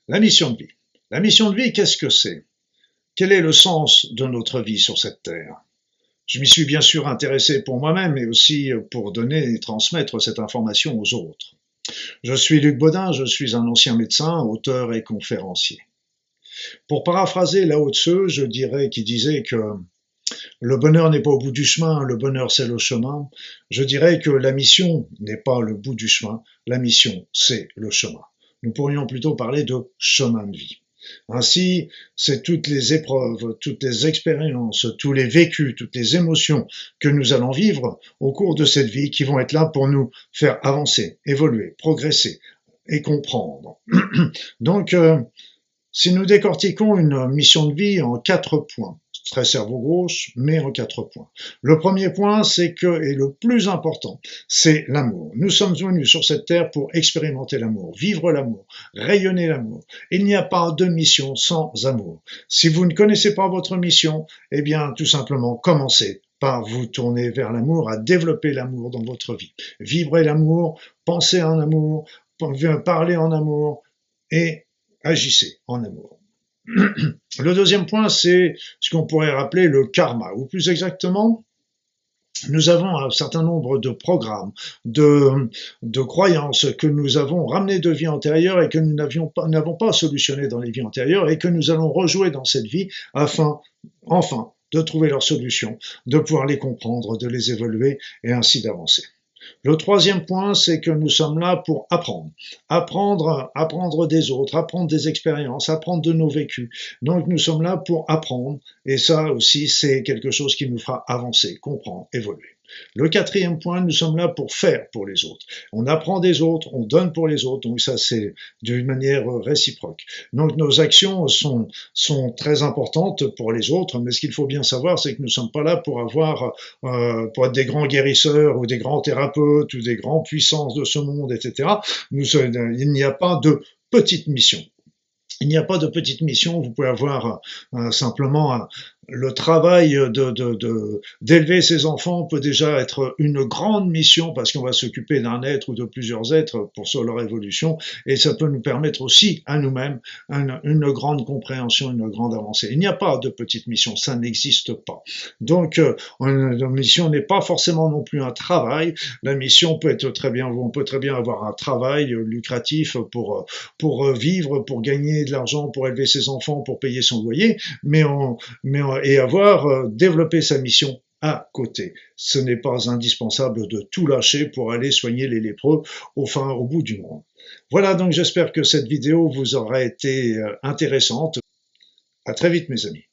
La mission de vie. La mission de vie, qu'est-ce que c'est? Quel est le sens de notre vie sur cette terre? Je m'y suis bien sûr intéressé pour moi-même, mais aussi pour donner et transmettre cette information aux autres. Je suis Luc Baudin, je suis un ancien médecin, auteur et conférencier. Pour paraphraser Lao Tzu, je dirais qu'il disait que le bonheur n'est pas au bout du chemin, le bonheur c'est le chemin. Je dirais que la mission n'est pas le bout du chemin, la mission c'est le chemin. Nous pourrions plutôt parler de chemin de vie. Ainsi, c'est toutes les épreuves, toutes les expériences, tous les vécus, toutes les émotions que nous allons vivre au cours de cette vie qui vont être là pour nous faire avancer, évoluer, progresser et comprendre. Donc, si nous décortiquons une mission de vie en 4 points, très cerveau gauche, mais en 4 points. Le premier point, c'est que, et le plus important, c'est l'amour. Nous sommes venus sur cette terre pour expérimenter l'amour, vivre l'amour, rayonner l'amour. Il n'y a pas de mission sans amour. Si vous ne connaissez pas votre mission, eh bien, tout simplement, commencez par vous tourner vers l'amour, à développer l'amour dans votre vie. Vibrez l'amour, pensez en amour, parlez en amour et agissez en amour. Le deuxième point, c'est ce qu'on pourrait rappeler le karma, ou plus exactement, nous avons un certain nombre de programmes, de croyances que nous avons ramenées de vies antérieures et que nous n'avons pas solutionnées dans les vies antérieures et que nous allons rejouer dans cette vie afin, enfin, de trouver leur solution, de pouvoir les comprendre, de les évoluer et ainsi d'avancer. Le troisième point, c'est que nous sommes là pour apprendre. Apprendre des autres, apprendre des expériences, apprendre de nos vécus. Donc nous sommes là pour apprendre et ça aussi c'est quelque chose qui nous fera avancer, comprendre, évoluer. Le quatrième point, nous sommes là pour faire pour les autres. On apprend des autres, on donne pour les autres, donc ça c'est d'une manière réciproque. Donc nos actions sont très importantes pour les autres, mais ce qu'il faut bien savoir, c'est que nous ne sommes pas là pour pour être des grands guérisseurs ou des grands thérapeutes ou des grandes puissances de ce monde, etc. Il n'y a pas de petite mission. Il n'y a pas de petite mission, vous pouvez avoir simplement le travail d'élever ses enfants peut déjà être une grande mission parce qu'on va s'occuper d'un être ou de plusieurs êtres pour leur évolution et ça peut nous permettre aussi à nous-mêmes une grande compréhension, une grande avancée. Il n'y a pas de petite mission, ça n'existe pas. Donc la mission n'est pas forcément non plus un travail, la mission peut être très bien, on peut très bien avoir un travail lucratif pour vivre, pour gagner de l'argent, pour élever ses enfants, pour payer son loyer, et avoir développé sa mission à côté. Ce n'est pas indispensable de tout lâcher pour aller soigner les lépreux au bout du monde. Voilà, donc j'espère que cette vidéo vous aura été intéressante. À très vite mes amis.